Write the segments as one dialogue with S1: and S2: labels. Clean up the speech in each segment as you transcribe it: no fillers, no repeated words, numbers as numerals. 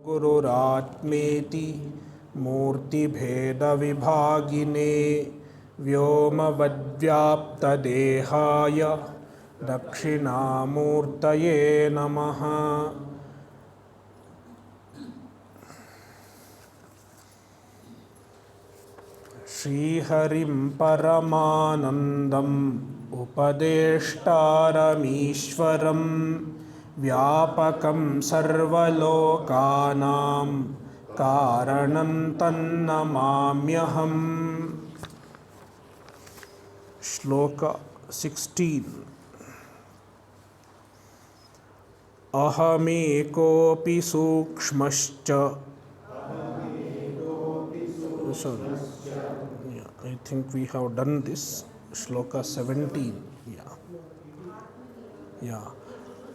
S1: गुरुरात्मेति मूर्तिभेदविभागिने व्योमवद्व्याप्तदेहाय दक्षिणामूर्तये नमः। श्रीहरिं परमानन्दम् उपदेष्टारमीश्वरं व्यापकं सर्वलोकानां कारणं तन्नमाम्यहम्। श्लोक 16। अहमेकोऽपि सूक्ष्मश्च I think we have done this. Shloka 17. Yeah.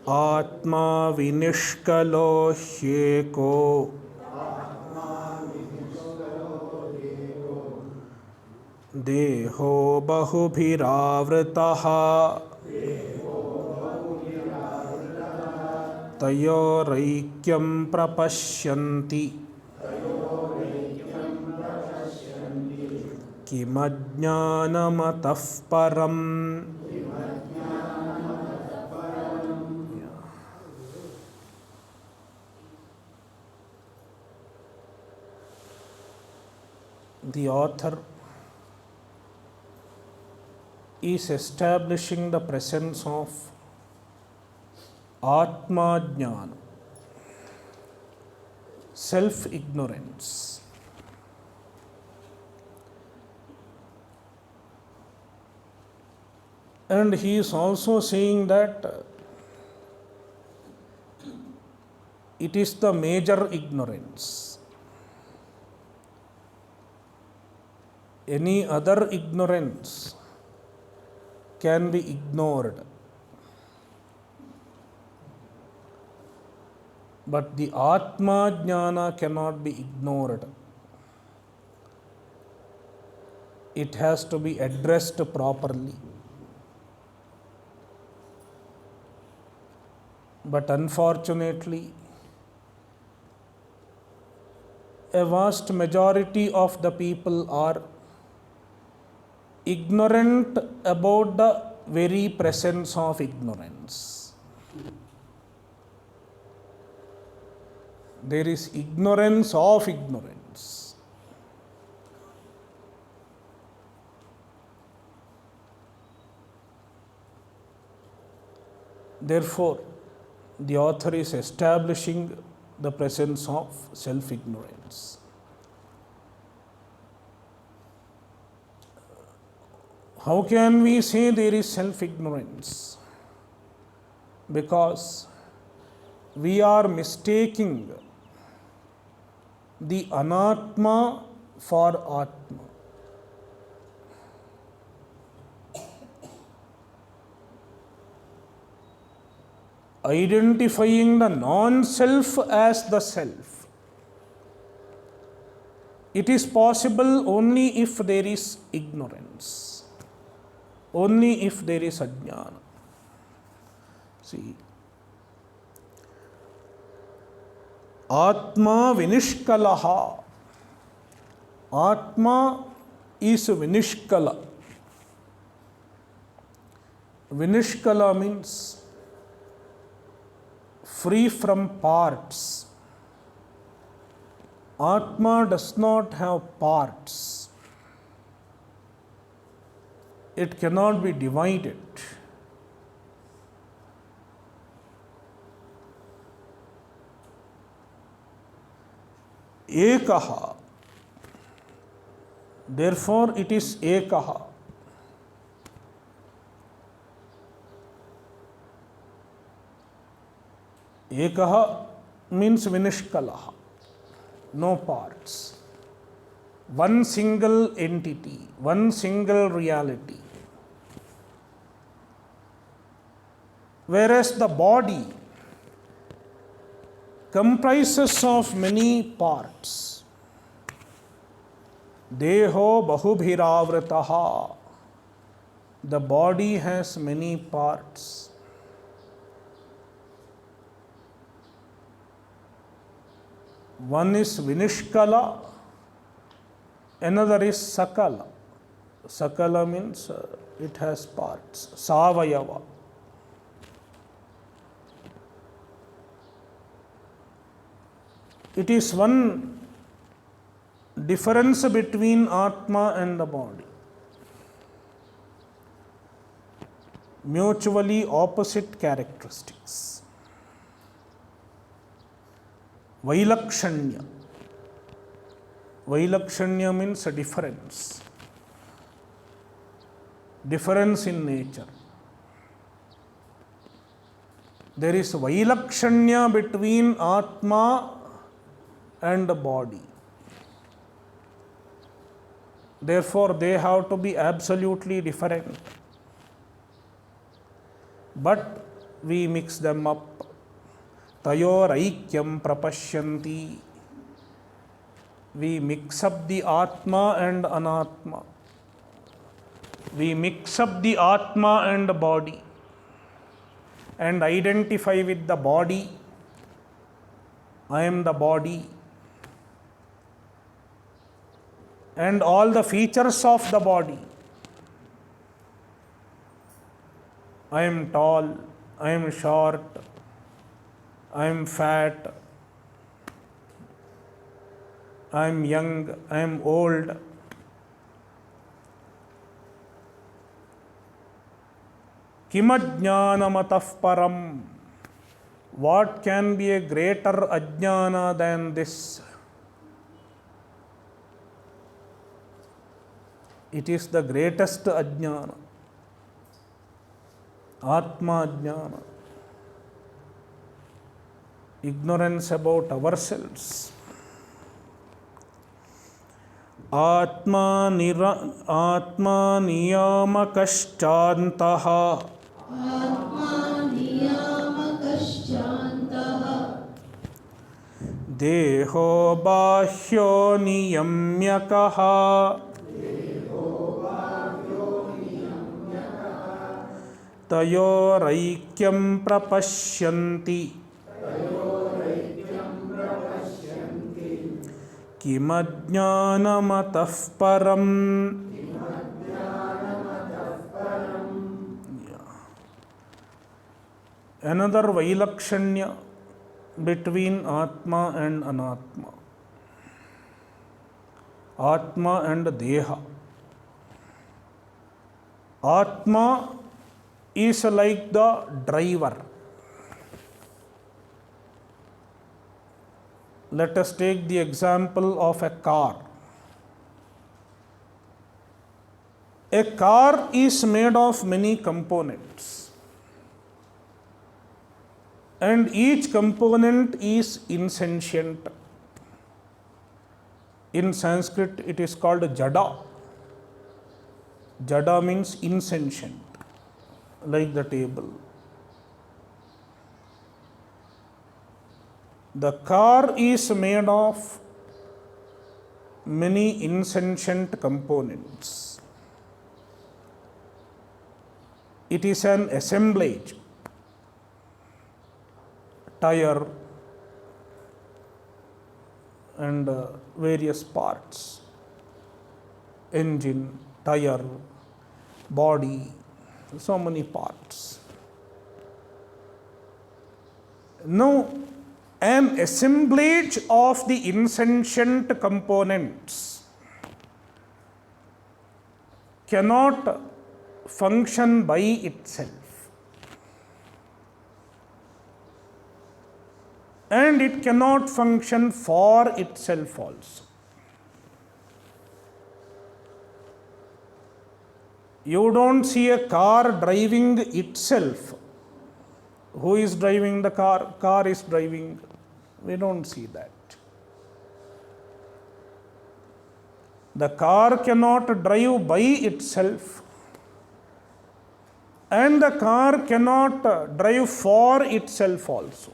S1: Atma vinishkalo hyeko deho bahubhiravritah tayoraikyam prapashyanti किमज्ञानमतः परम्। The author is establishing the presence of Atma Jnana, self-ignorance. And he is also saying that it is the major ignorance. Any other ignorance can be ignored. But the Atma Jnana cannot be ignored. It has to be addressed properly. But unfortunately, a vast majority of the people are ignorant about the very presence of ignorance. There is ignorance of ignorance. Therefore, the author is establishing the presence of self-ignorance. How can we say there is self-ignorance? Because we are mistaking the anatma for atma. Identifying the non-self as the self. It is possible only if there is ignorance, only if there is ajnana. See, Atma vinishkalaha. Atma is vinishkala. Vinishkala means free from parts. Atma does not have parts. It cannot be divided. Ekaha. Therefore, it is ekaha. Ekaha means vinishkalaha, no parts. One single entity, one single reality. Whereas the body comprises of many parts. Deho bahubhiravrataha. The body has many parts. One is Vinishkala, another is Sakala. Sakala means it has parts. Savayava. It is one difference between Atma and the body. Mutually opposite characteristics. Vailakshanya. Vailakshanya means a difference. Difference in nature. There is Vailakshanya between Atma and the body. Therefore, they have to be absolutely different. But we mix them up. Tayor aikyam prapashyanti. We mix up the Atma and Anatma. We mix up the Atma and the body and identify with the body. I am the body. And all the features of the body. I am tall, I am short, I am fat, I am young, I am old. Kimajnanamatah param. What can be a greater ajnana than this? It is the greatest ajnana. Atma ajnana. Ignorance about ourselves. Atma niyamakashchantaha.
S2: Atma niyamakashchantaha.
S1: Deho bahyo niyamyakaha. Tayoraikyam prapashyanti. Kimajnanamatah param. Another Vailakshanya between Atma and Anatma. Atma and Deha. Atma is like the driver. Let us take the example of a car. A car is made of many components, and each component is insentient. In Sanskrit, it is called jada. Jada means insentient, like the table. The car is made of many insentient components. It is an assemblage. Tire and various parts. Engine, tire, body, so many parts. Now, an assemblage of the insentient components cannot function by itself, and it cannot function for itself also. You don't see a car driving itself. Who is driving the car? Car is driving. We don't see that. The car cannot drive by itself, and the car cannot drive for itself also.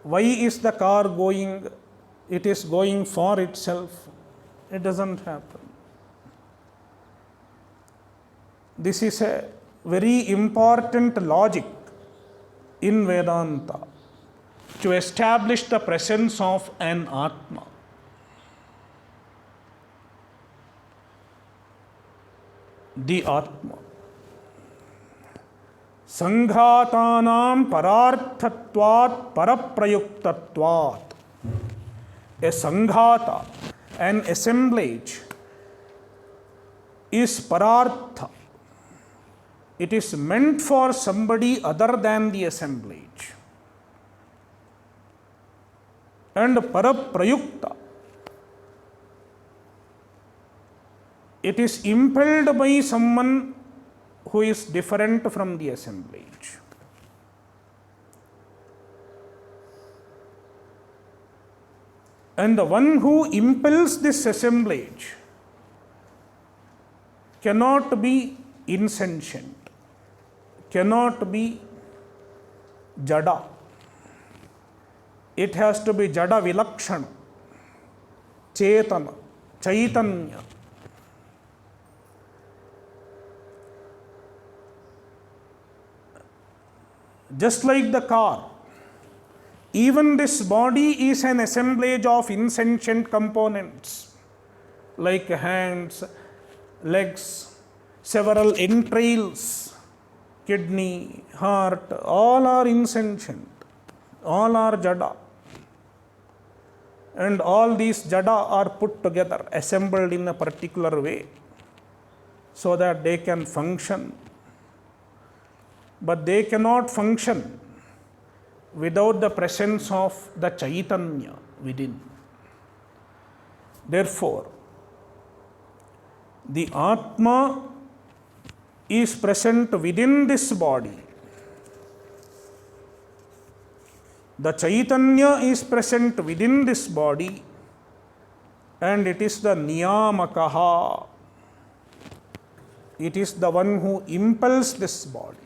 S1: Why is the car going? It is going for itself. It doesn't happen. This is a very important logic in Vedanta. to establish the presence of an Atma. The Atma. Sanghatanam pararthatvat paraprayuktatvat. A sanghata, an assemblage, is parartha. It is meant for somebody other than the assemblage. And paraprayukta, it is impelled by someone who is different from the assemblage. And the one who impels this assemblage cannot be insentient, cannot be jada. It has to be jada vilakshana, chetana, chaitanya. Just like the car, even this body is an assemblage of insentient components like hands, legs, several entrails, kidney, heart, all are insentient, all are jada. And all these jada are put together, assembled in a particular way so that they can function. But they cannot function without the presence of the Chaitanya within. Therefore, the Atma is present within this body. The Chaitanya is present within this body, and it is the Niyamakaha. It is the one who impels this body,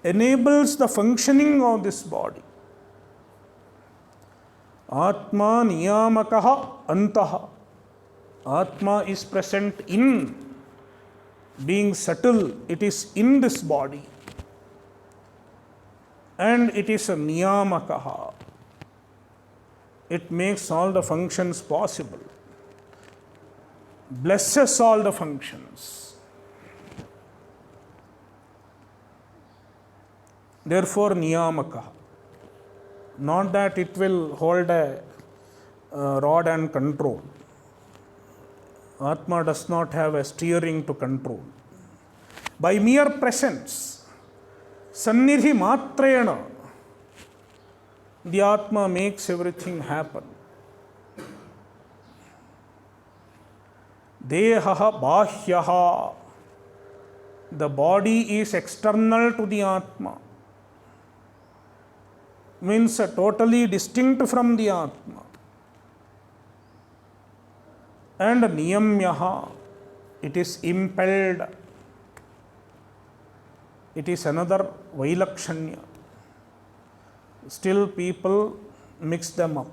S1: enables the functioning of this body. Atma niyamakaha antaha. Atma is present in being subtle. It is in this body. And it is a niyamakaha. It makes all the functions possible. Blesses all the functions. Therefore, niyamaka. Not that it will hold a rod and control. Atma does not have a steering to control. By mere presence, sannidhi matrena, the Atma makes everything happen. Dehaha bahyaha. The body is external to the Atma. Means totally distinct from the Atma. And niyamyaha, it is impelled. It is another vailakshanya. Still people mix them up.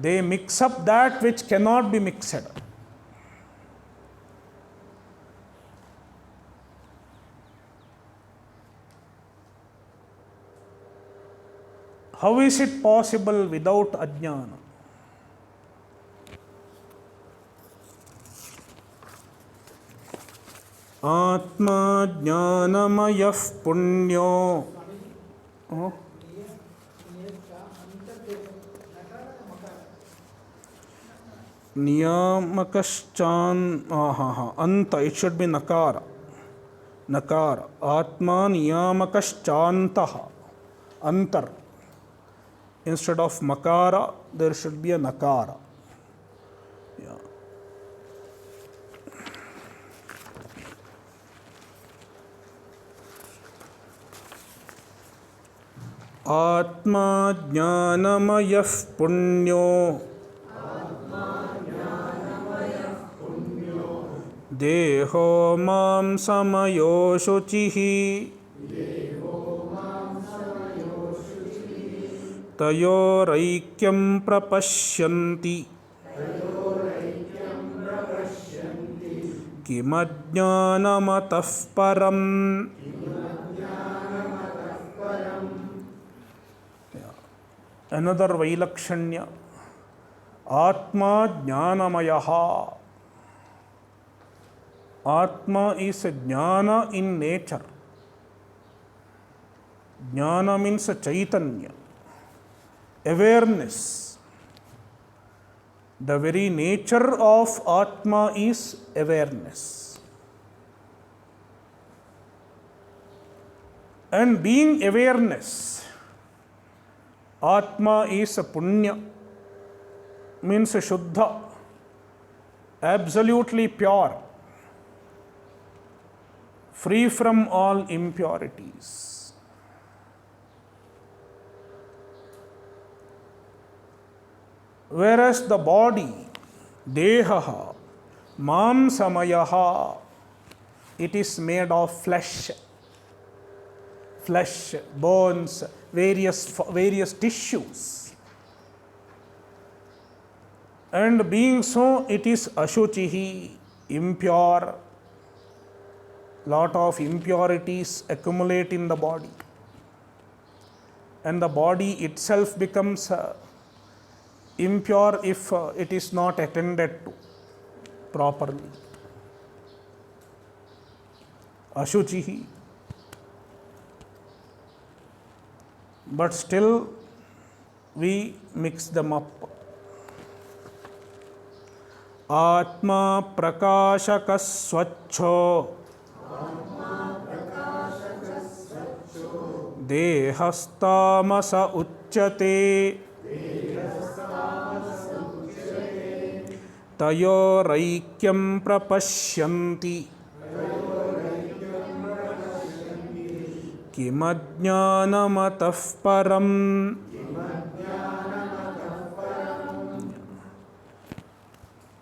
S1: They mix up that which cannot be mixed. How is it possible without ajnana? Atma jnanamayah punyo. Niyamakaschan. Anta. It should be nakara. Nakara. Atma niyamakaschantaha. Antar. Instead of makara, there should be a nakara. Yeah. Atma jnanamayah punyo. Deho mam samayo shuchihi. Tayoraikyam prapashyanti. Kimajnanamatah param. Another Vailakshanya, Atma Jnanamayaha. Atma is Jnana in nature. Jnana means Chaitanya, awareness. The very nature of Atma is awareness. And being awareness, Atma is Punya, means Shuddha, absolutely pure, free from all impurities. Whereas the body, Dehaha, Mamsamayaha, it is made of flesh, bones, various tissues. And being so, it is Ashuchihi, impure. Lot of impurities accumulate in the body. And the body itself becomes impure if it is not attended to properly. Ashuchihi. But still we mix them up. Atma prakashaka swachho dehastamasa uchyate tayoraikyam prapashyanti kimajnanamatah param.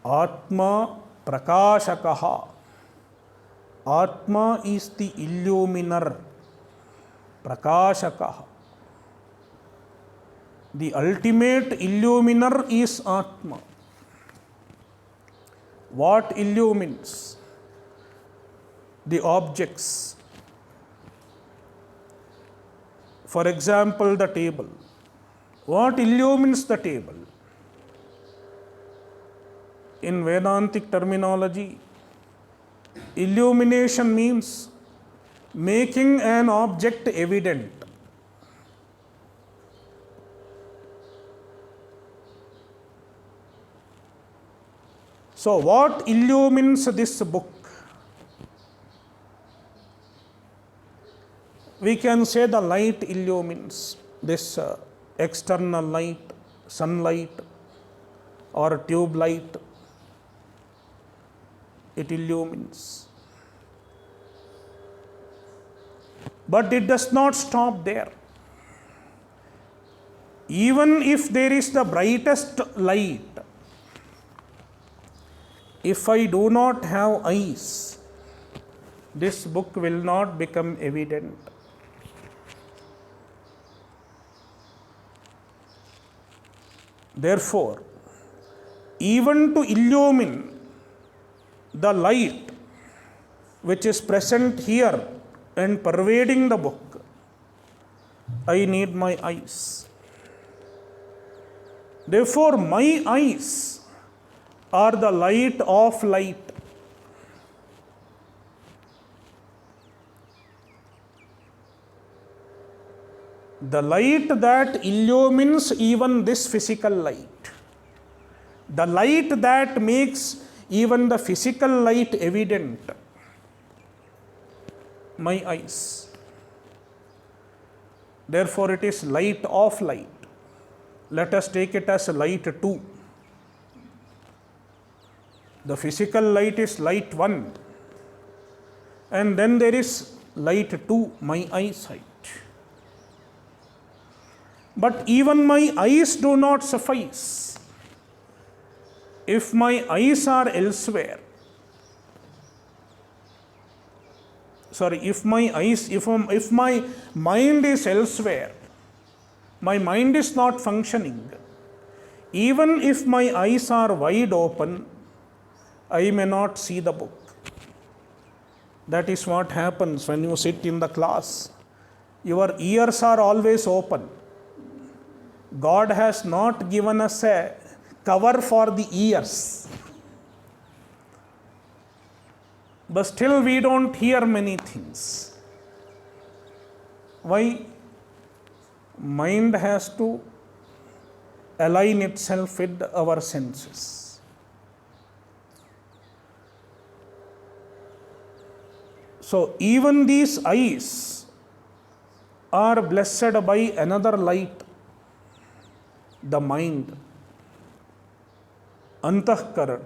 S1: Atma prakashakaha. Atma is the illuminer. Prakashakaha. The ultimate illuminer is Atma. What illumines? The objects. For example, the table. What illumines the table? In Vedantic terminology, illumination means making an object evident. So, what illumines this book? We can say the light illumines this external light, sunlight or tube light. It illumines. But it does not stop there. Even if there is the brightest light, if I do not have eyes, this book will not become evident. Therefore, even to illumine the light which is present here and pervading the book, I need my eyes. Therefore, my eyes are the light of light. The light that illumines even this physical light. The light that makes even the physical light evident. My eyes. Therefore, it is light of light. Let us take it as light 2. The physical light is light 1. And then there is light 2, my eyesight. But even my eyes do not suffice. If my eyes are elsewhere, if my mind is elsewhere, my mind is not functioning, even if my eyes are wide open, I may not see the book. That is what happens when you sit in the class. Your ears are always open. God has not given us a cover for the ears. But still we don't hear many things. Why? Mind has to align itself with our senses. So even these eyes are blessed by another light, the mind, antahkaran.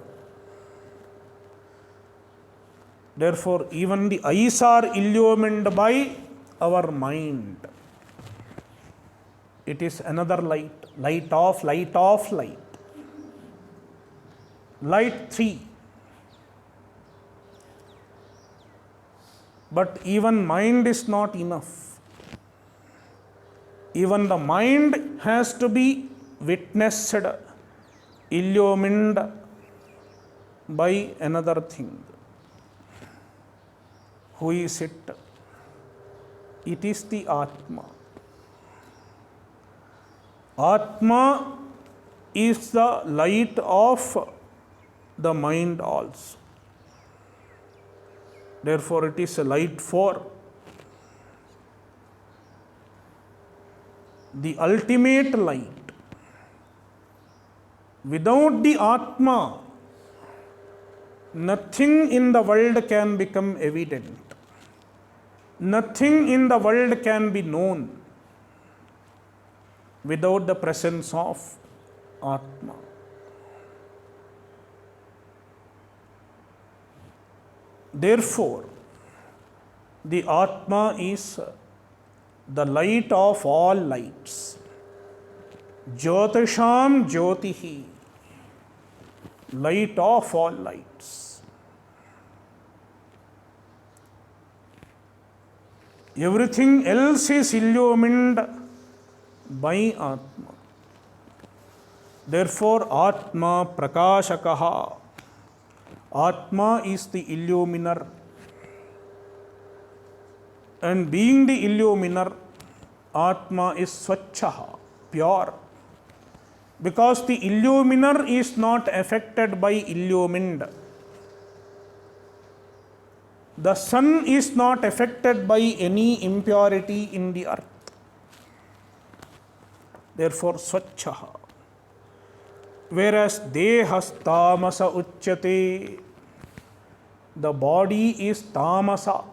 S1: Therefore, even the eyes are illumined by our mind. It is another light, light of light. Light 3. But even mind is not enough. Even the mind has to be witnessed, illumined by another thing. Who is it? It is the Atma. Atma is the light of the mind also. Therefore, it is a light 4. The ultimate light. Without the Atma, nothing in the world can become evident. Nothing in the world can be known without the presence of Atma. Therefore, the Atma is the light of all lights. Jyotisham Jyotihi, light of all lights. Everything else is illumined by Atma. Therefore, Atma Prakashakaha. Atma is the illuminer. And being the illuminer, Atma is Swachhaha, pure. Because the illuminer is not affected by illumined. The sun is not affected by any impurity in the earth. Therefore, Swachhaha. Whereas Dehas Tamasa Uchyate, the body is Tamasa.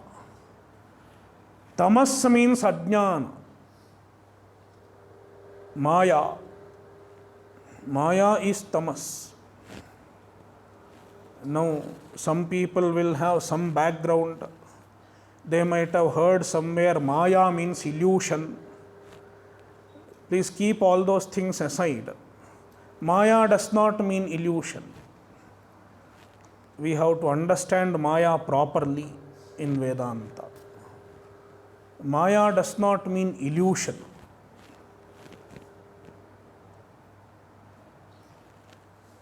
S1: Tamas means Ajnana, Maya. Maya is Tamas. Now, some people will have some background. They might have heard somewhere Maya means illusion. Please keep all those things aside. Maya does not mean illusion. We have to understand Maya properly in Vedanta. Maya does not mean illusion.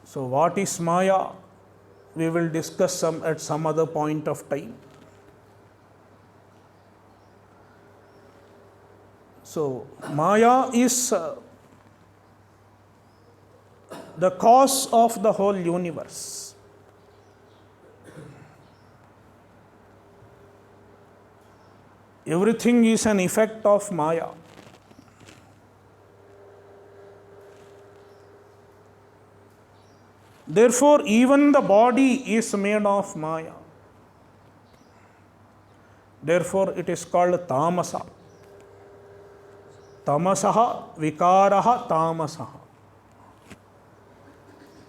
S1: So what is Maya? We will discuss at some other point of time. So Maya is the cause of the whole universe. Everything is an effect of Maya. Therefore, even the body is made of Maya. Therefore, it is called Tamasa. Tamasaha Vikaraha Tamasaha.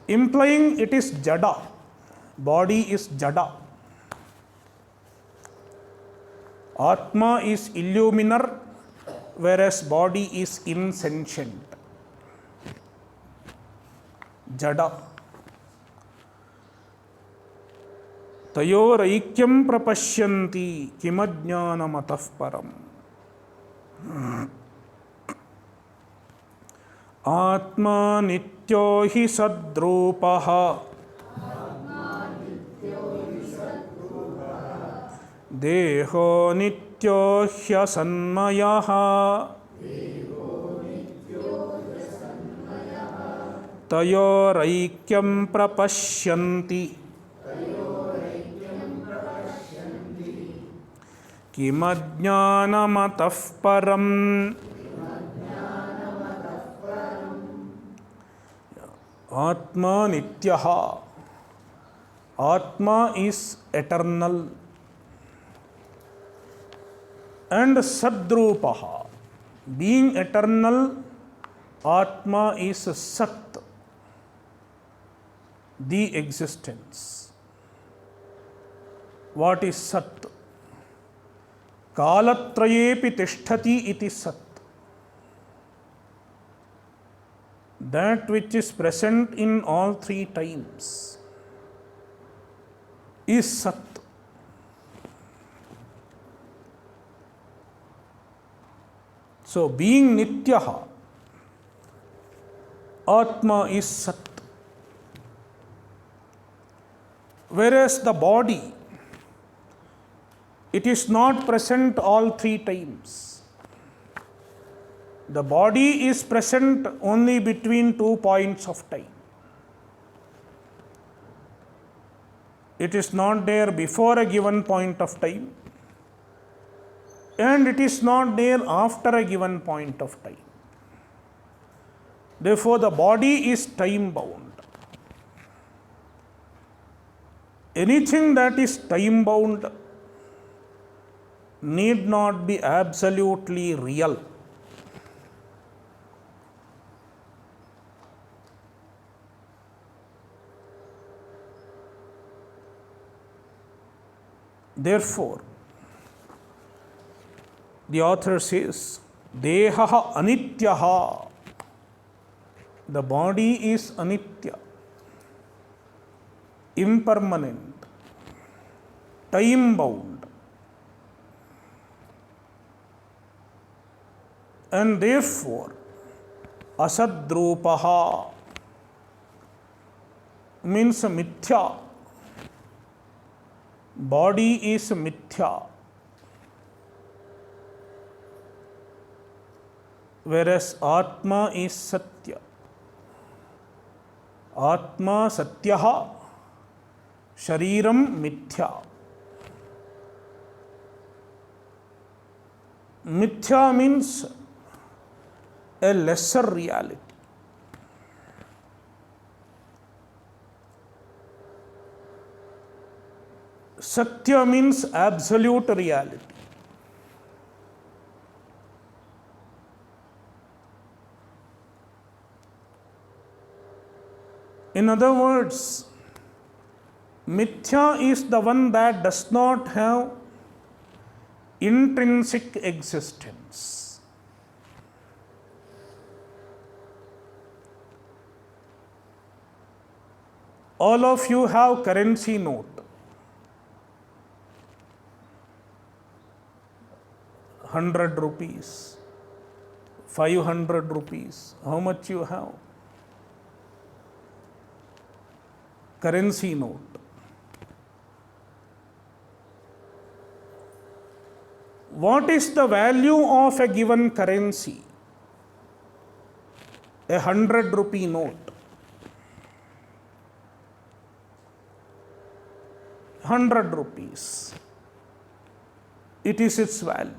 S1: Implying it is Jada. Body is Jada. Atma is illuminer, whereas body is insentient. Jada. Tayoraikyam prapashyanti kimajnanam atah param. Atma nityo hi sadrupaha. Deho nityo hyasanmayaha. तयोरैक्यं प्रपश्यन्ति किमज्ञानमतः परम्. Atma nityaha. Atma is eternal and sadrupaha. Being eternal, Atma is Sat, the existence. What is Sat? Kalatrayepi tishtati iti Sat. That which is present in all three times is Sat. So, being Nityaha, Atma is Sat. Whereas the body, it is not present all three times. The body is present only between 2 points of time. It is not there before a given point of time, and it is not there after a given point of time. Therefore, the body is time bound. Anything that is time bound need not be absolutely real. Therefore, the author says, Dehaha anityaha. The body is anitya, impermanent, time bound, and therefore asadrupaha means mithya. Body is mithya, whereas Atma is Satya. Atma Satyaha, Shariram Mithya. Mithya means a lesser reality. Satya means absolute reality. In other words, Mithya is the one that does not have intrinsic existence. All of you have currency note. 100 rupees, 500 rupees. How much you have? Currency note. What is the value of a given currency? A 100 rupee note. 100 rupees. It is its value.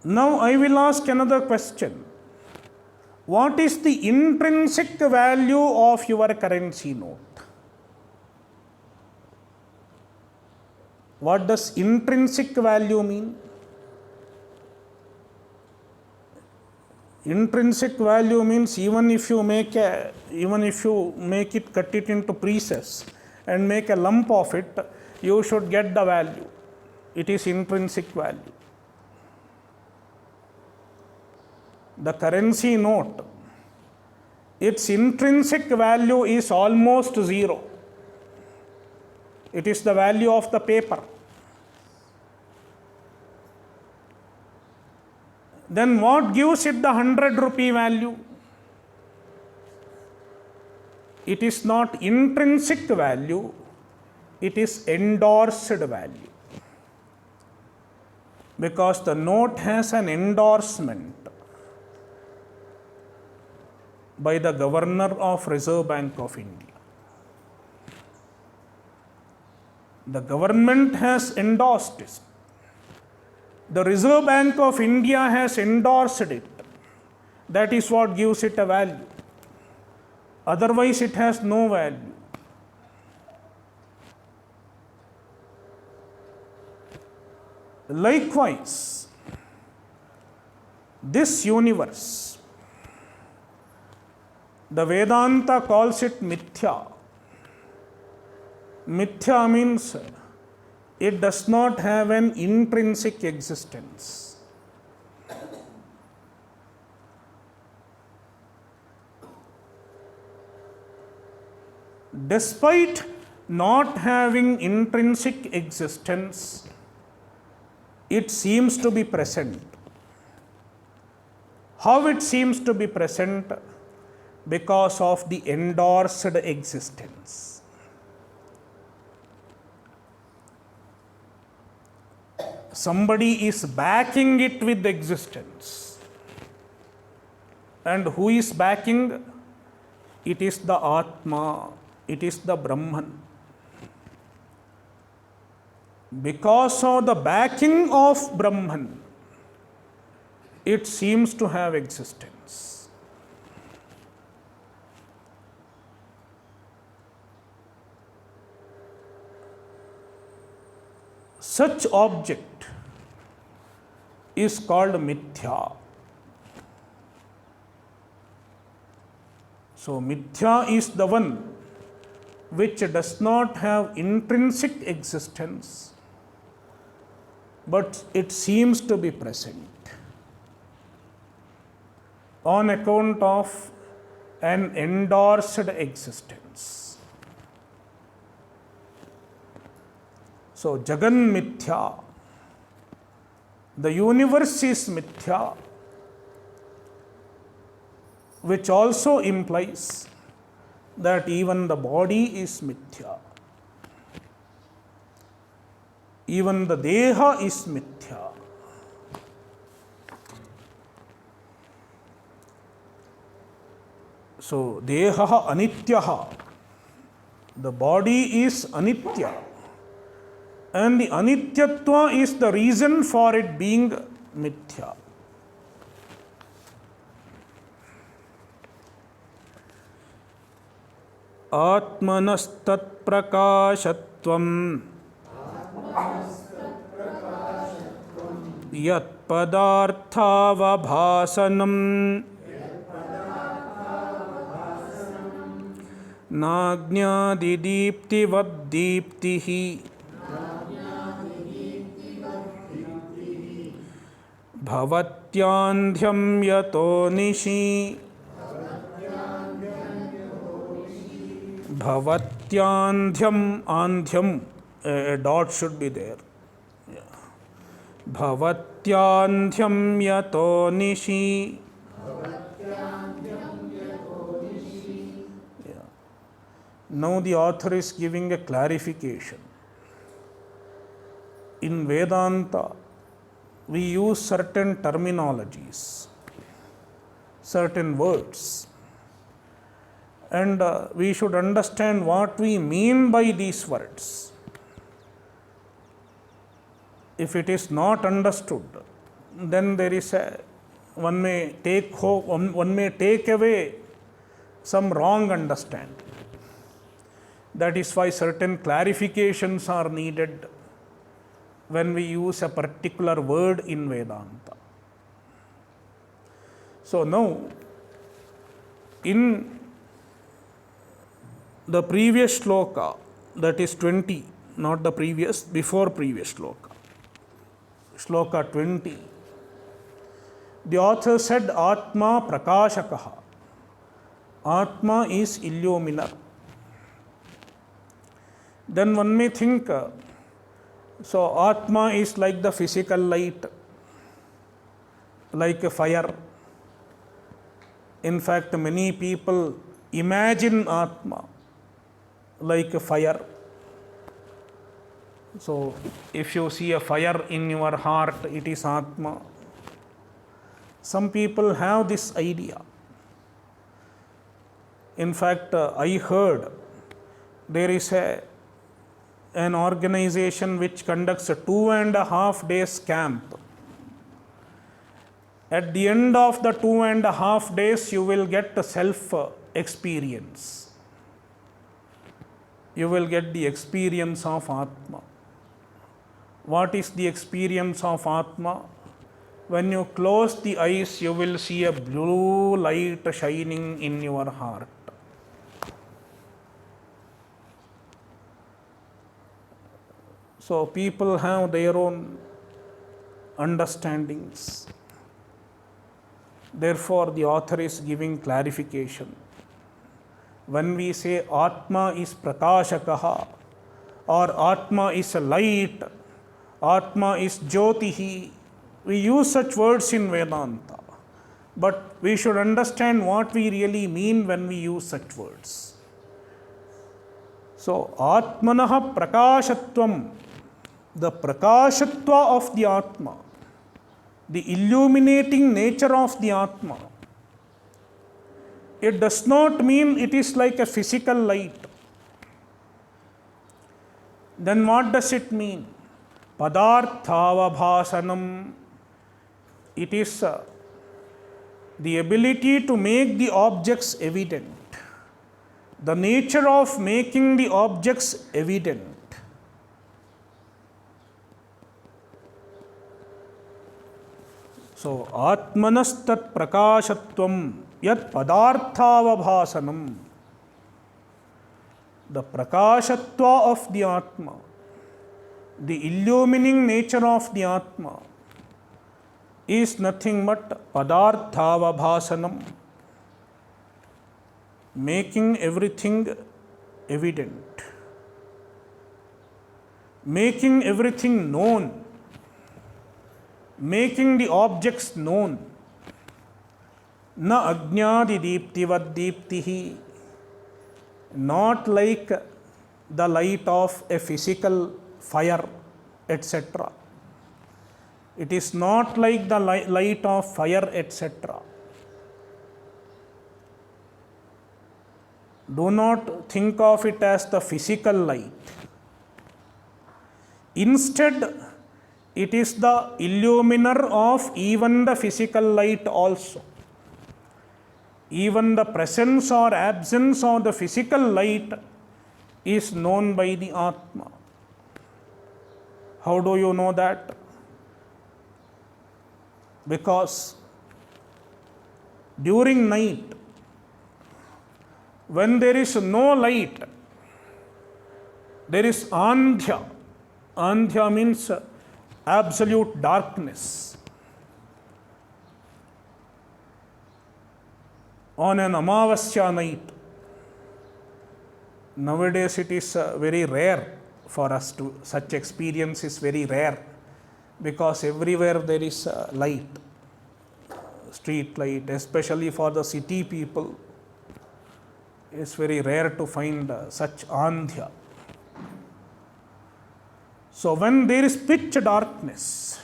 S1: Now I will ask another question. What is the intrinsic value of your currency note? What does intrinsic value mean? Intrinsic value means even if you make it, cut it into pieces and make a lump of it, you should get the value. It is intrinsic value. The currency note, its intrinsic value is almost zero. It is the value of the paper. Then what gives it the 100 rupee value? It is not intrinsic value, it is endorsed value. because the note has an endorsement by the Governor of Reserve Bank of India. The government has endorsed it. The Reserve Bank of India has endorsed it. That is what gives it a value. Otherwise, it has no value. Likewise, this universe, the Vedanta calls it mithya. Mithya means it does not have an intrinsic existence. Despite not having intrinsic existence, it seems to be present. How it seems to be present? Because of the endorsed existence. Somebody is backing it with existence. And who is backing? It is the Atma, it is the Brahman. Because of the backing of Brahman, it seems to have existence. Such object is called mithya. So, mithya is the one which does not have intrinsic existence, but it seems to be present on account of an endorsed existence. So, Jagan mithya, the universe is mithya, which also implies that even the body is mithya. Even the deha is mithya. So, deha anityaha, the body is anitya, and the anityatva is the reason for it being mithya. Atmanastat prakashatvam yat padarthavabhasanam nagnadidiptivaddiptihi bhavatyandhyam yato nishi. Bhavatyandhyam, andhyam, a dot should be there. Yeah. Bhavatyandhyam yato nishi. Yeah. Now the author is giving a clarification. In Vedanta, we use certain terminologies, certain words. And we should understand what we mean by these words. If it is not understood, then there is one may take away some wrong understanding. That is why certain clarifications are needed when we use a particular word in Vedanta. So now, in the previous shloka, that is 20, not the previous, before previous shloka, shloka 20, the author said Atma prakashakaha. Atma is illuminer. Then one may think, so Atma is like the physical light, like a fire. In fact, many people imagine Atma like a fire. So, if you see a fire in your heart, it is Atma. Some people have this idea. In fact, I heard there is an organization which conducts a 2.5 days camp. At the end of the 2.5 days, you will get a self experience. You will get the experience of Atma. What is the experience of Atma? When you close the eyes, you will see a blue light shining in your heart. So people have their own understandings. Therefore, the author is giving clarification. When we say Atma is Prakashakaha, or Atma is a light, Atma is Jyotihi, we use such words in Vedanta. But we should understand what we really mean when we use such words. So, Atmanaha Prakashatvam, the Prakashatva of the Atma, the illuminating nature of the Atma, it does not mean it is like a physical light. Then what does it mean? Padarthavabhasanam. It is the ability to make the objects evident. The nature of making the objects evident. So, Atmanastat Prakashatvam Yat Padarthavabhasanam. The Prakashatva of the Atma, the illumining nature of the Atma, is nothing but Padarthavabhasanam, making everything evident, making everything known, making the objects known. Na ajnadi deeptivad deeptihi, not like the light of a physical fire, etc. It is not like the light of fire, etc. Do not think of it as the physical light. Instead, it is the illuminer of even the physical light also. Even the presence or absence of the physical light is known by the Atma. How do you know that? Because during night, when there is no light, there is andhya. Andhya means absolute darkness. On an Amavasya night, nowadays it is very rare for us to, such experience is very rare, because everywhere there is light, street light, especially for the city people. It's very rare to find such andhya. So when there is pitch darkness,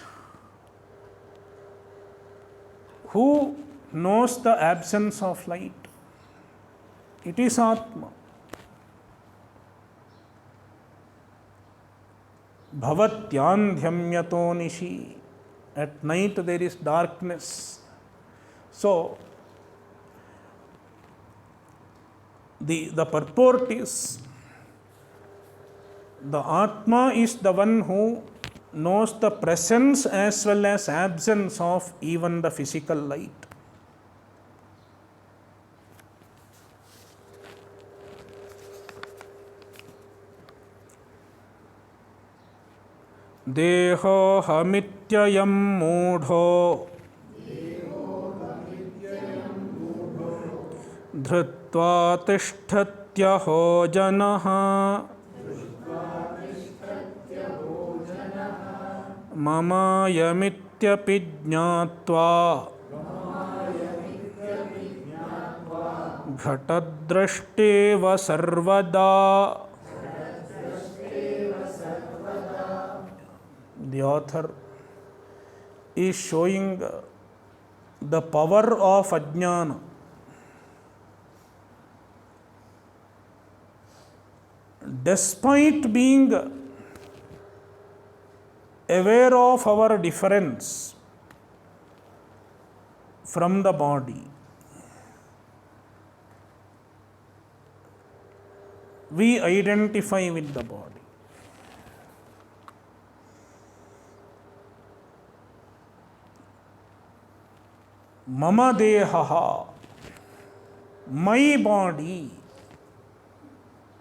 S1: who knows the absence of light? It is Atma. Bhavatyandhyam yato nishi. At night there is darkness. So, the purport is, the Atma is the one who knows the presence as well as absence of even the physical light. Dehohamityayam moodho dhritva tishthatyaho janaha mamayamithyapi jnatva ghatadrashteva sarvada. the author is showing the power of ajnana. Despite being aware of our difference from the body, we identify with the body. Mama dehaha, my body.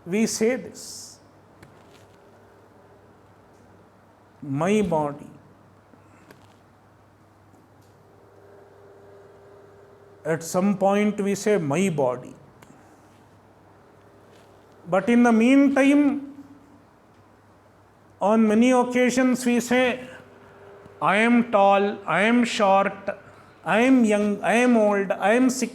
S1: We say this. My body. At some point we say my body. But in the meantime, on many occasions we say, I am tall, I am short, I am young, I am old, I am sick.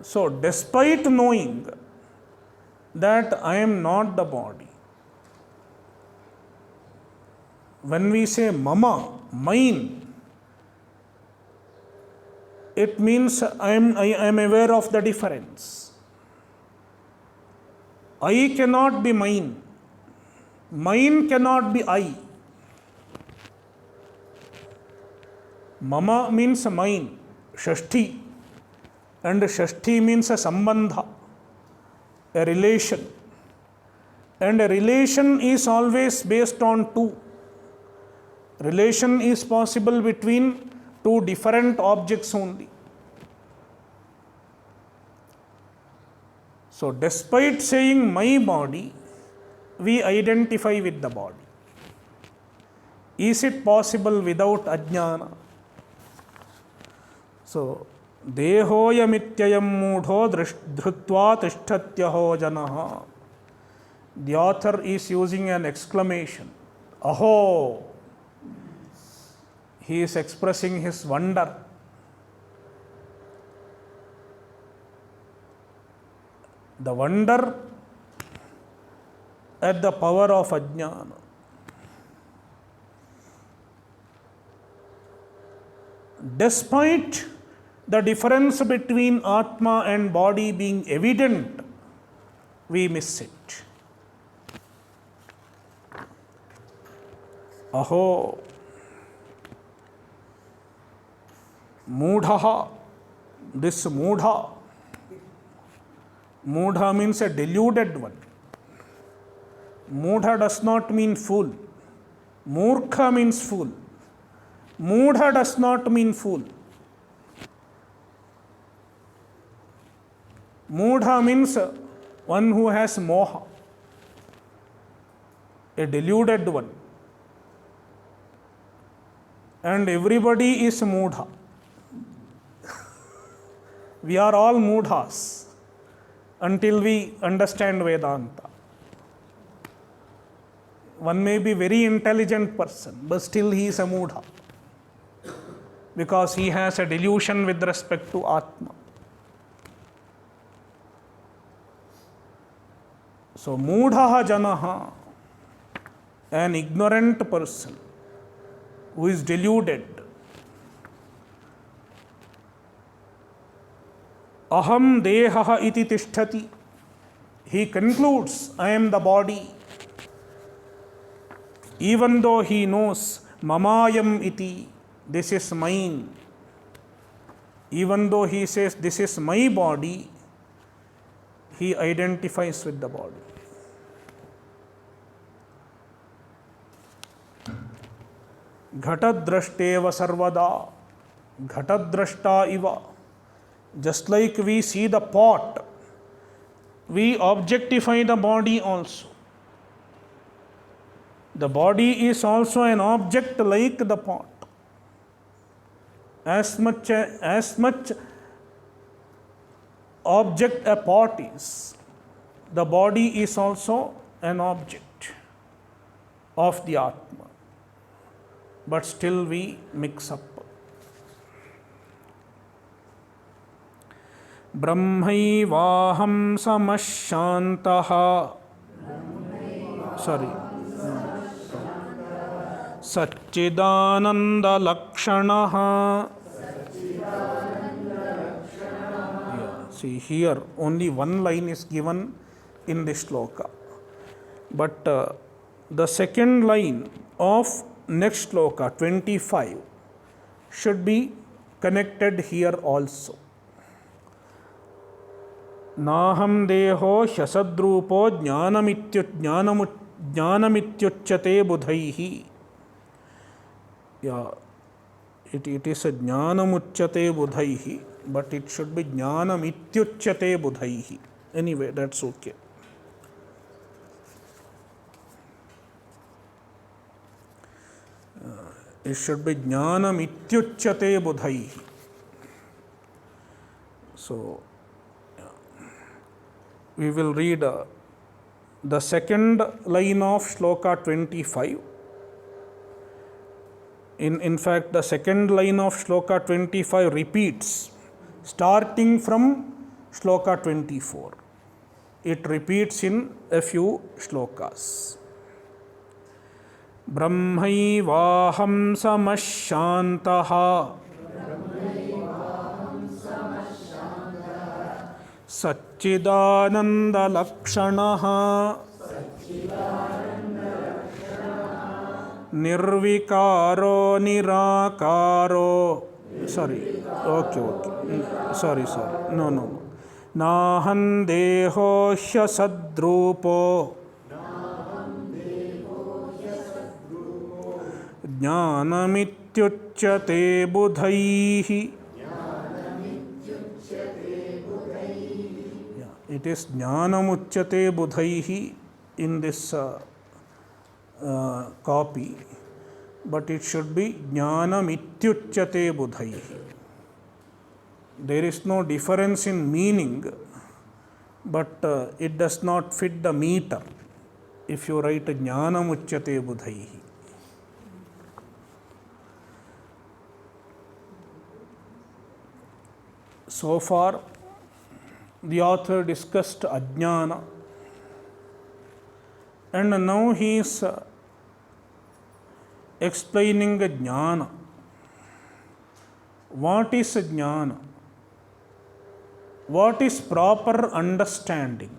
S1: So, despite knowing that I am not the body, when we say mama, mine, it means I am aware of the difference. I cannot be mine. Mine cannot be I. Mama means mine, Shashti. And Shashti means a sambandha, a relation. And a relation is always based on two. Relation is possible between two different objects only. So, despite saying my body, we identify with the body. Is it possible without ajnana? So, dehoyamityayam mudho dhrutva tishthatyaho janaha. The author is using an exclamation. Aho! He is expressing his wonder. The wonder at the power of ajnana. Despite the difference between Atma and body being evident, we miss it. Aho! Mudhaha, this mudha. Mudha means a deluded one. Mudha does not mean fool. Murkha means fool. Mudha does not mean fool. Mudha means one who has moha, a deluded one. And everybody is mudha. We are all mudhas until we understand Vedanta. One may be very intelligent person, but still he is a mudha, because he has a delusion with respect to Atma. So, mudhaha janaha, an ignorant person who is deluded. Aham dehaha iti tishtati. He concludes, I am the body. Even though he knows, mamayam iti, this is mine. Even though he says, this is my body, he identifies with the body. Ghatadrashteva sarvada, ghatadrashta iva. Just like we see the pot, we objectify the body also. The body is also an object like the pot. As much object a pot is, the body is also an object of the Atma. But still we mix up. ब्रह्मैवाहं समशान्तः sorry सच्चिदानन्दलक्षणः. See here only one line is given in this shloka, but the second line of next shloka 25 should be connected here also. Naham deho hyasadrupo jnanamityuchyate budhaihi. Yeah, it is a jnanamuchyate budhaihi, but it should be jnanamityuchyate budhaihi. Anyway, that's okay. It should be jnanamityuchyate budhaihi. So, we will read the second line of shloka 25. In fact, the second line of shloka 25 repeats starting from shloka 24. It repeats in a few shlokas. Brahmaivaham samashantaha Satchidanandalakshanaha Nirvikaro nirakaro. Sorry. Okay. Sorry. No. Nahan deho hyasadrupo jnanamityuchyate budhaihi. It is jnanamuchyate budhaihi in this copy, but it should be jnanamityuchyate budhaihi. There is no difference in meaning, but it does not fit the meter if you write jnanamuchyate budhaihi. So far, the author discussed ajnana, and now he is explaining jnana. What is jnana? What is proper understanding?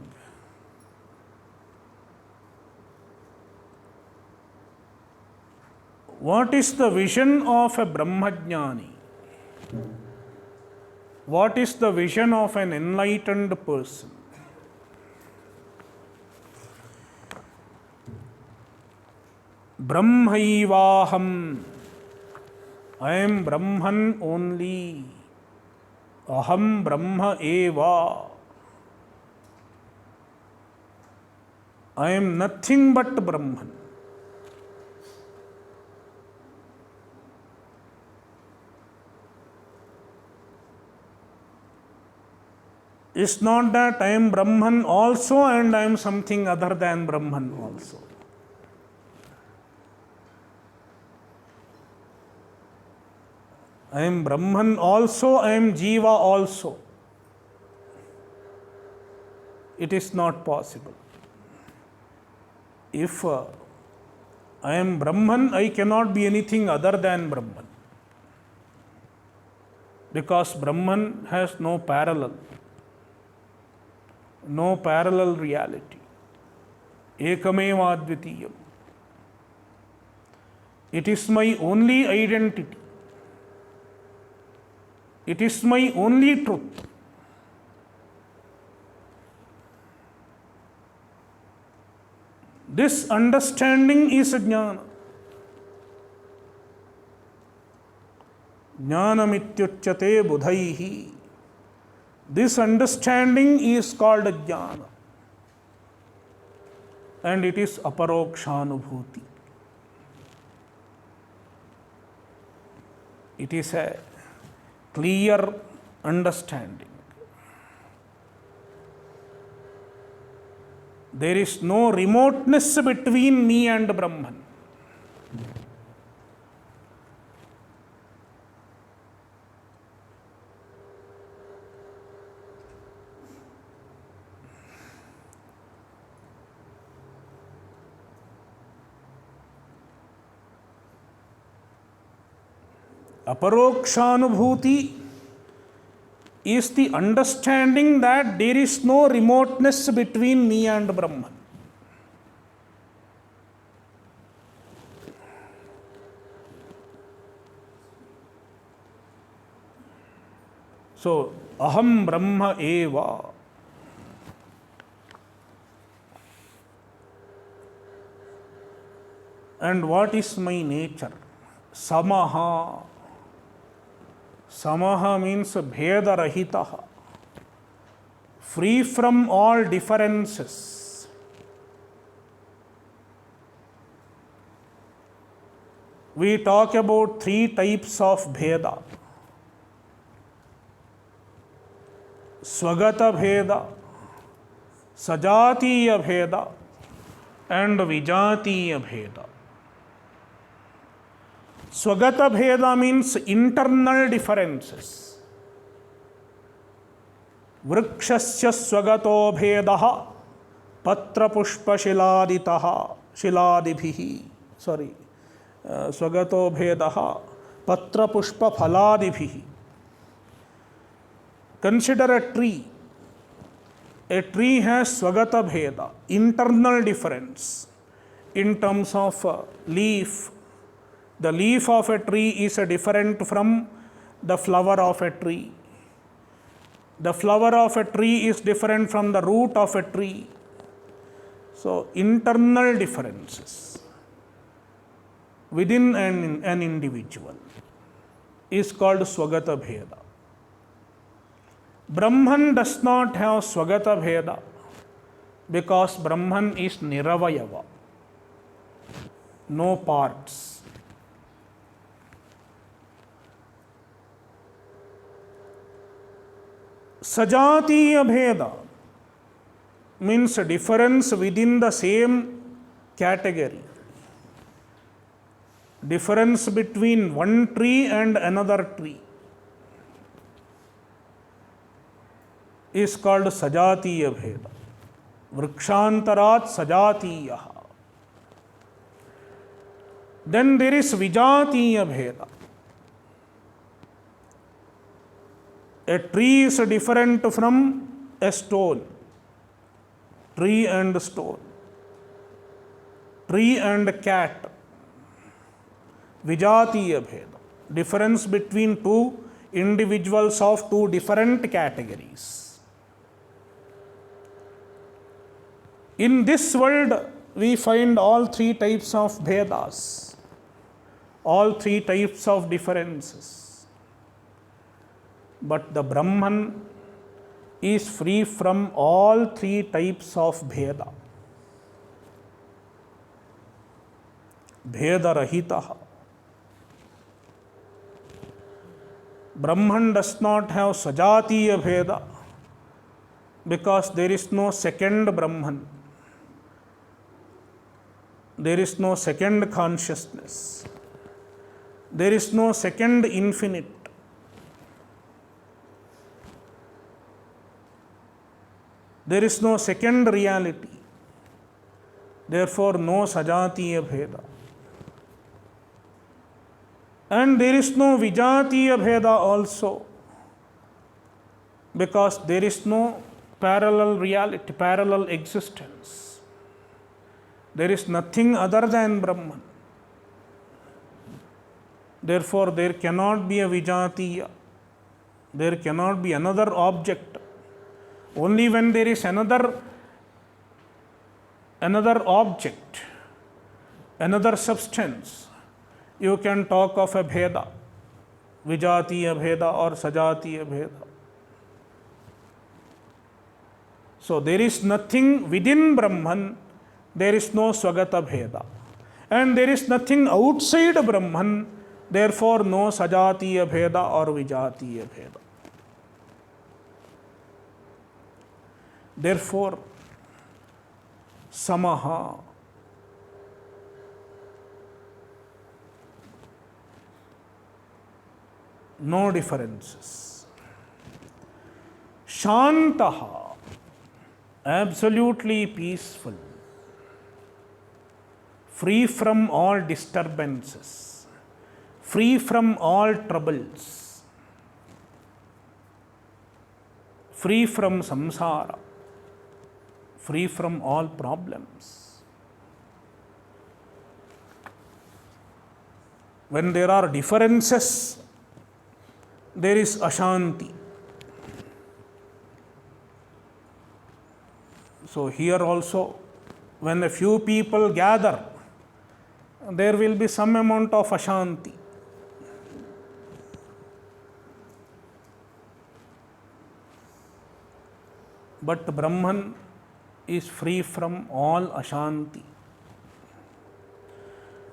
S1: What is the vision of a Brahmajnani? What is the vision of an enlightened person? Brahmaivaham. I am Brahman only. Aham Brahma eva. I am nothing but Brahman. It's not that I am Brahman also and I am something other than Brahman also. I am Brahman also, I am Jiva also. It is not possible. If I am Brahman, I cannot be anything other than Brahman. Because Brahman has no parallel reality. Ekameva advitiyam. It is my only identity. It is my only truth. This understanding is jnana. Jnanamityuchyate budhaihi. This understanding is called jnana. And it is Aparokshanubhti. It is a clear understanding. There is no remoteness between me and Brahman. Aparokshanubhti is the understanding that there is no remoteness between me and Brahman. So, aham Brahma eva. And what is my nature? Samaha. Samaha means bheda rahitaha. Free from all differences. We talk about three types of bheda. Swagata bheda, sajatiya bheda, and vijatiya bheda. Swagata bheda means internal differences. Vrikshasya swagato bhedaha patra pushpa shiladibhihi. Swagato bhedaha patra pushpa phaladibhihi. Consider a tree. A tree has swagata bheda, internal difference in terms of leaf. The leaf of a tree is different from the flower of a tree. The flower of a tree is different from the root of a tree. So, internal differences within an individual is called swagata bheda. Brahman does not have swagata bheda because Brahman is niravayava, no parts. Sajatiya bheda means difference within the same category. Difference between one tree and another tree is called sajatiya bheda. Vrikshantarat sajatiyaha. Then there is vijatiya bheda. A tree is different from a stone. Tree and stone. Tree and cat. Vijatiya bheda. Difference between two individuals of two different categories. In this world, we find all three types of bhedas, all three types of differences. But the Brahman is free from all three types of bheda. Bheda rahitaha. Brahman does not have sajatiya bheda because there is no second Brahman. There is no second consciousness. There is no second infinite. There is no second reality. Therefore, no sajatiya bheda. And there is no vijatiya bheda also, because there is no parallel reality, parallel existence. There is nothing other than Brahman. Therefore, there cannot be a vijatiya. There cannot be another object. Only when there is another object, another substance, you can talk of a bheda, vijatiya bheda or sajatiya bheda. So there is nothing within Brahman, there is no swagata bheda. And there is nothing outside Brahman, therefore no sajatiya bheda or vijatiya bheda. Therefore, samaha, no differences. Shantaha, absolutely peaceful, free from all disturbances, free from all troubles, free from samsara, free from all problems. When there are differences, there is ashanti. So here also, when a few people gather, there will be some amount of ashanti. But Brahman is free from all ashanti.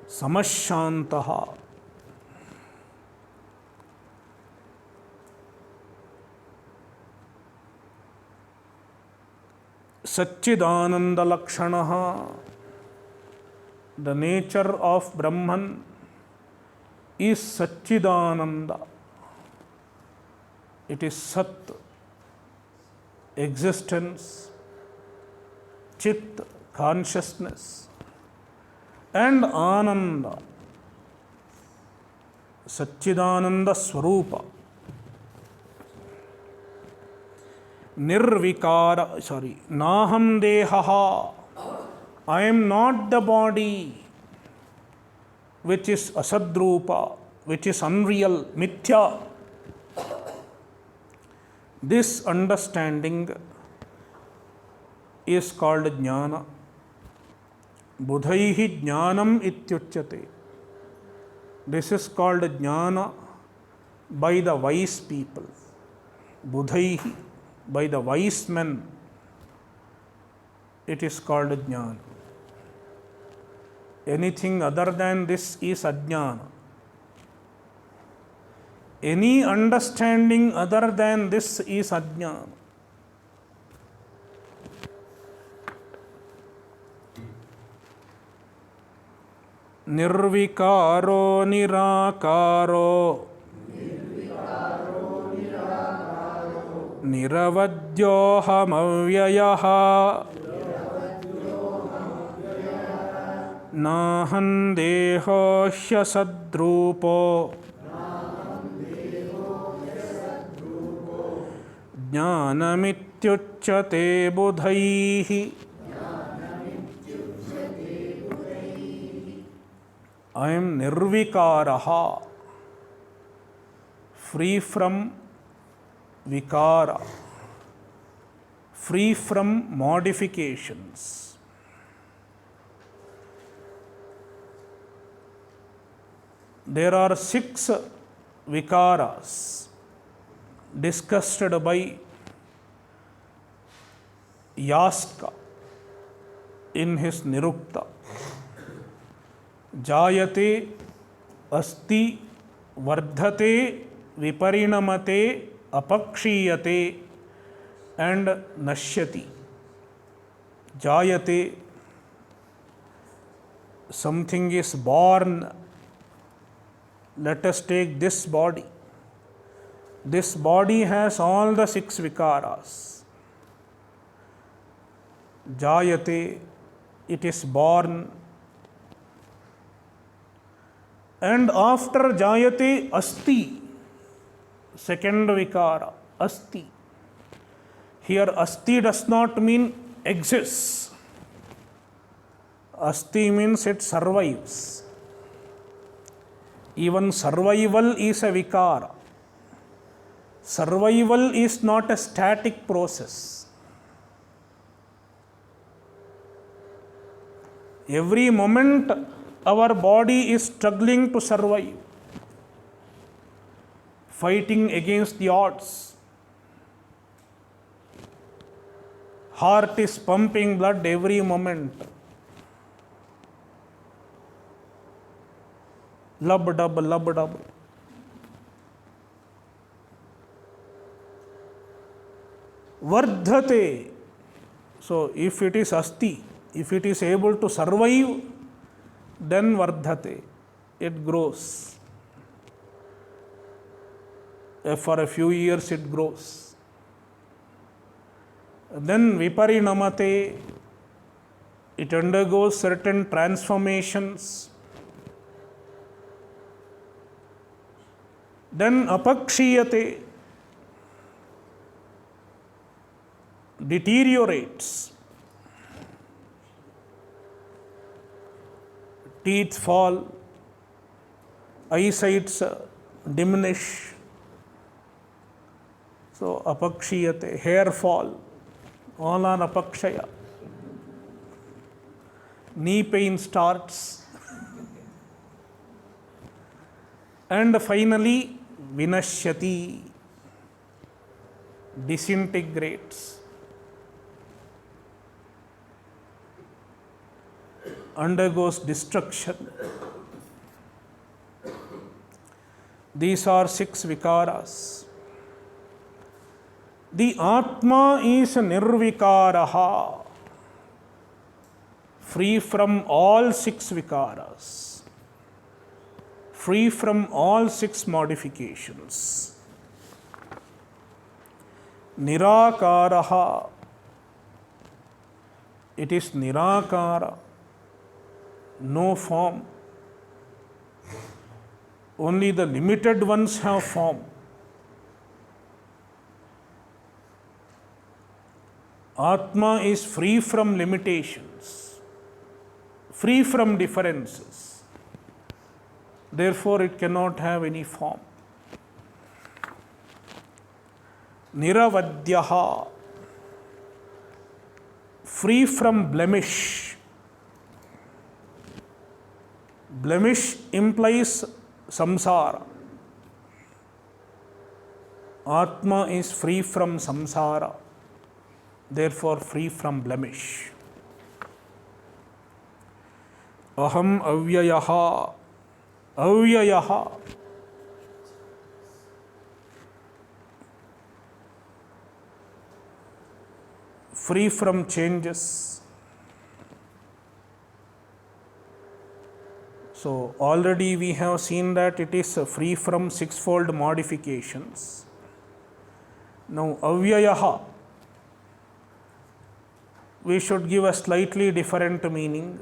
S1: Samashantaha. Satchidananda Lakshanaha. The nature of Brahman is Satchidananda. It is Sat, existence, Chit, consciousness, and Ananda, Satchidananda Swarupa. Naham Dehaha. I am not the body, which is Asadrupa, which is unreal, Mithya. This understanding is called Jnana. Budhaihi Jnanam Ityuchyate. This is called Jnana by the wise people. Budhaihi, by the wise men, it is called Jnana. Anything other than this is Ajnana. Any understanding other than this is Ajnana. Nirvikaro nirakaro Niravadyohamavyayah Naham deho hyasadrupo Jnanamityuchyate budhaihi. I am nirvikaraha, free from vikara, free from modifications. There are 6 vikaras discussed by Yaska in his Nirukta. Jayate, asti, vardhate, viparinamate, apakshiyate, and nashyati. Jayate, something is born. Let us take this body. This body has all the 6 vikaras. Jayate, it is born. And after Jayate, asti, second vikara, asti. Here asti does not mean exists. Asti means it survives. Even survival is a vikara. Survival is not a static process. Every moment our body is struggling to survive, fighting against the odds. Heart is pumping blood every moment. Lub-dub, lub-dub. Vardhate. So if it is asti, if it is able to survive, then vardhate, it grows. For a few years it grows. Then viparinamate, it undergoes certain transformations. Then apakshiyate, deteriorates. Teeth fall, eyesights diminish. So apakshiyate, hair fall, all are apakshaya. Knee pain starts. And finally, vinashyati, disintegrates, undergoes destruction. These are 6 vikaras. The Atma is nirvikaraha, free from all 6 vikaras, free from all 6 modifications. Nirakaraha, it is nirakara, no form. Only the limited ones have form. Atma is free from limitations, free from differences. Therefore, it cannot have any form. Niravadyaha, free from blemish. Blemish implies samsara. Atma is free from samsara, therefore free from blemish. Aham avyayaha, avyayaha, free from changes. So already we have seen that it is free from 6-fold modifications. Now avyayaha, we should give a slightly different meaning.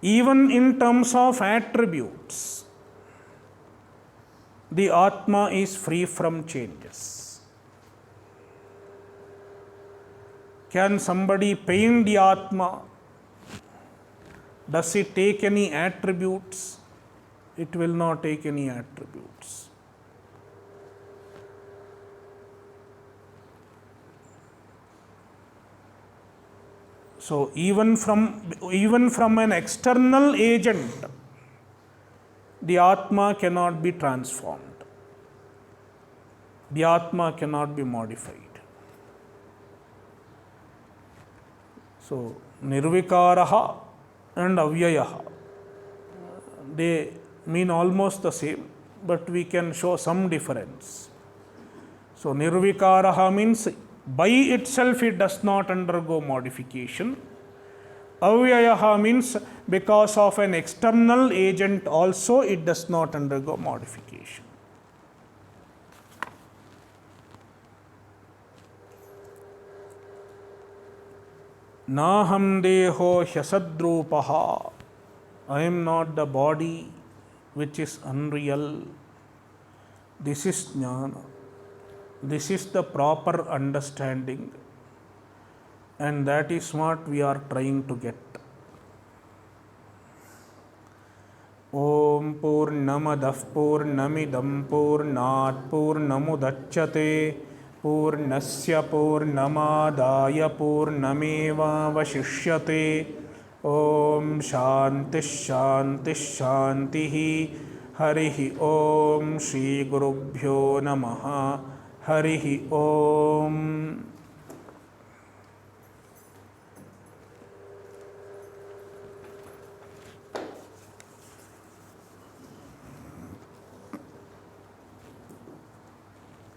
S1: Even in terms of attributes, the Atma is free from changes. Can somebody paint the Atma? Does it take any attributes? It will not take any attributes. So even from an external agent, the Atma cannot be transformed. The Atma cannot be modified. So nirvikaraha and avyayaha, they mean almost the same, but we can show some difference. So nirvikaraha means by itself it does not undergo modification. Avyayaha means because of an external agent also it does not undergo modification. Naham deho hyasadrupaha, I am not the body which is unreal. This is jnana. This is the proper understanding, and that is what we are trying to get. Om Purnamadah Purnamidam Purnat Purnamudachyate Purnasya Purnamadaya Purnameva Vashishyate. Om Shanti Shanti Shantihi. Harihi Om Shri Gurubhyo Namaha. Harihi Om.